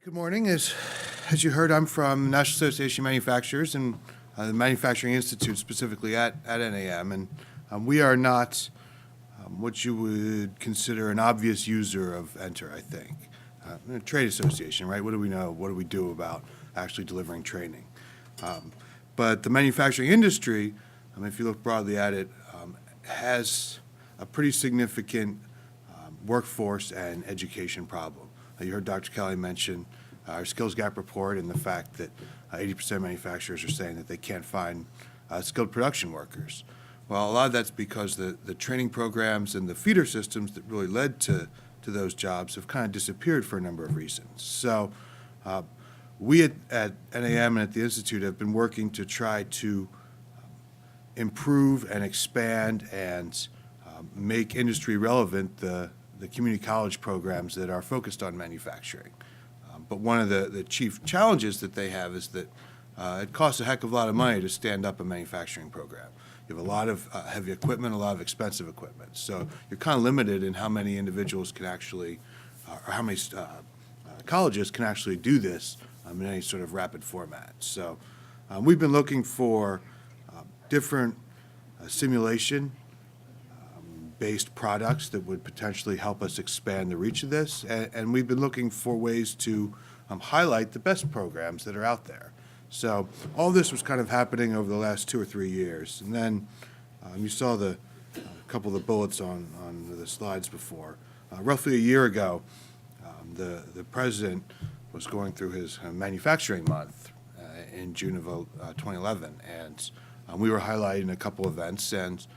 Good morning. As you heard, I'm from the National Association of Manufacturers and the Manufacturing Institute, specifically at NAM, and we are not what you would consider an obvious user of NTER, I think. A trade association, right? What do we know? What do we do about actually delivering training? But the manufacturing industry, if you look broadly at it, has a pretty significant workforce and education problem. You heard Dr. Kelly mention our skills gap report and the fact that 80% of manufacturers are saying that they can't find skilled production workers. Well, a lot of that's because the training programs and the feeder systems that really led to those jobs have kind of disappeared for a number of reasons. So we at NAM and at the Institute have been working to try to improve and expand and make industry relevant the community college programs that are focused on manufacturing. But one of the chief challenges that they have is that it costs a heck of a lot of money to stand up a manufacturing program. You have a lot of heavy equipment, a lot of expensive equipment. So you're kind of limited in how many individuals can actually, or how many colleges can actually do this in any sort of rapid format. So we've been looking for different simulation based products that would potentially help us expand the reach of this, and we've been looking for ways to highlight the best programs that are out there. So all this was kind of happening over the last 2 or 3 years, and then you saw a couple of the bullets on the slides before. Roughly a year ago, the president was going through his manufacturing month in June of 2011, and we were highlighting a couple events, and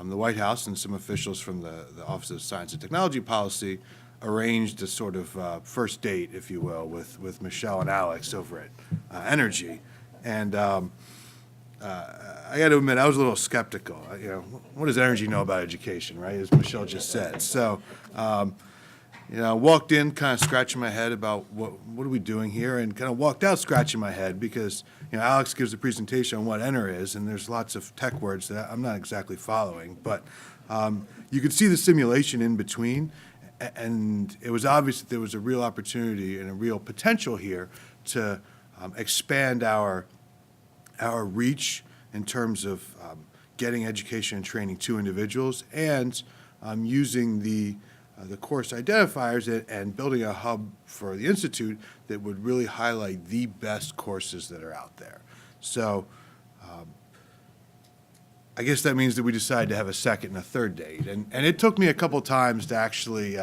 the White House and some officials from the Office of Science and Technology Policy arranged a sort of first date, if you will, with Michelle and Alex over at Energy. And I got to admit, I was a little skeptical. What does Energy know about education, right, as Michelle just said? So, I walked in kind of scratching my head about what are we doing here, and kind of walked out scratching my head because Alex gives a presentation on what NTER is, and there's lots of tech words that I'm not exactly following, but you could see the simulation in between, and it was obvious that there was a real opportunity and a real potential here to expand our reach in terms of getting education and training to individuals, and using the course identifiers and building a hub for the Institute that would really highlight the best courses that are out there. So I guess that means that we decided to have a second and a third date. And it took me a couple times to actually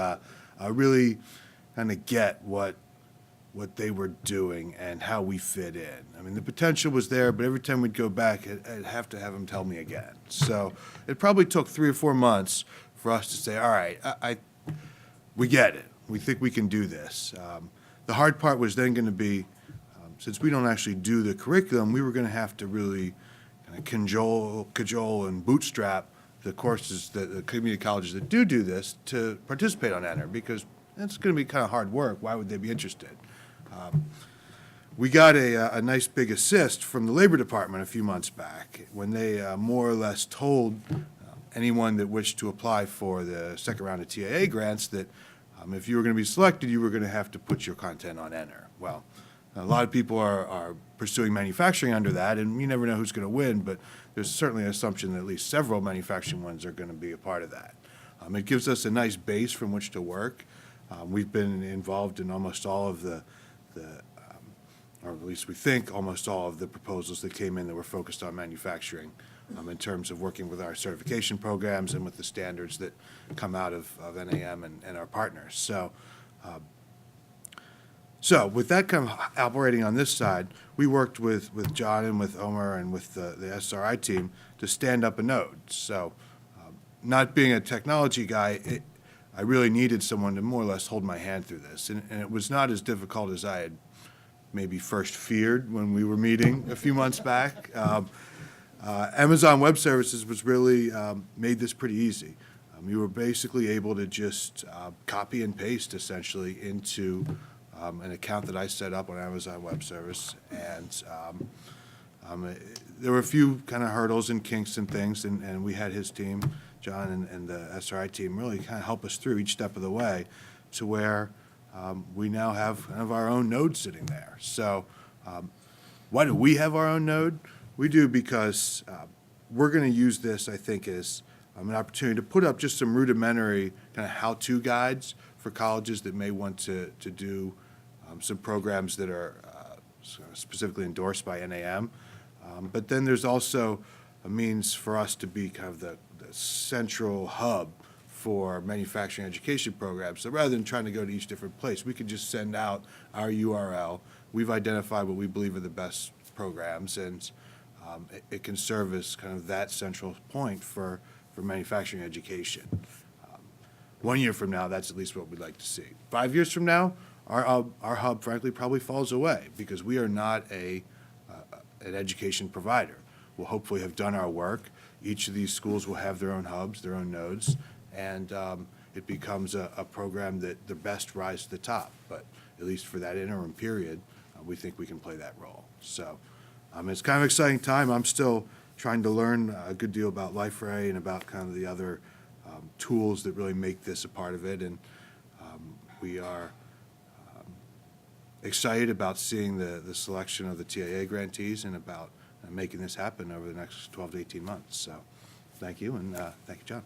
really kind of get what they were doing and how we fit in. The potential was there, but every time we'd go back, I'd have to have them tell me again. So it probably took 3 or 4 months for us to say, all right, we get it. We think we can do this. The hard part was then going to be, since we don't actually do the curriculum, we were going to have to really cajole and bootstrap the courses, the community colleges that do this to participate on NTER, because it's going to be kind of hard work. Why would they be interested? We got a nice big assist from the Labor Department a few months back when they more or less told anyone that wished to apply for the second round of TAA grants that if you were going to be selected, you were going to have to put your content on NTER. Well, a lot of people are pursuing manufacturing under that, and you never know who's going to win, but there's certainly an assumption that at least several manufacturing ones are going to be a part of that. It gives us a nice base from which to work. We've been involved in almost all of the or at least we think almost all of the proposals that came in that were focused on manufacturing, in terms of working with our certification programs and with the standards that come out of NAM and our partners. So with that kind of operating on this side, we worked with John and with Omer and with the SRI team to stand up a node. So not being a technology guy, I really needed someone to more or less hold my hand through this. And it was not as difficult as I had maybe first feared when we were meeting a few months back. Amazon Web Services was really made this pretty easy. You were basically able to just copy and paste essentially into an account that I set up on Amazon Web Service, and there were a few kind of hurdles and kinks and things, and we had his team, John and the SRI team, really kind of help us through each step of the way to where we now have kind of our own node sitting there. So why do we have our own node? We do because we're going to use this, I think, as an opportunity to put up just some rudimentary kind of how-to guides for colleges that may want to do some programs that are specifically endorsed by NAM. But then there's also a means for us to be kind of the central hub for manufacturing education programs. So rather than trying to go to each different place, we could just send out our URL. We've identified what we believe are the best programs, and it can serve as kind of that central point for manufacturing education. 1 year from now, that's at least what we'd like to see. 5 years from now, our hub, frankly, probably falls away because we are not an education provider. We'll hopefully have done our work. Each of these schools will have their own hubs, their own nodes, and it becomes a program that the best rise to the top. But at least for that interim period, we think we can play that role. So it's kind of an exciting time. I'm still trying to learn a good deal about LifeRay and about kind of the other tools that really make this a part of it. And we are excited about seeing the selection of the TIA grantees and about making this happen over the next 12 to 18 months. So thank you, and thank you, John.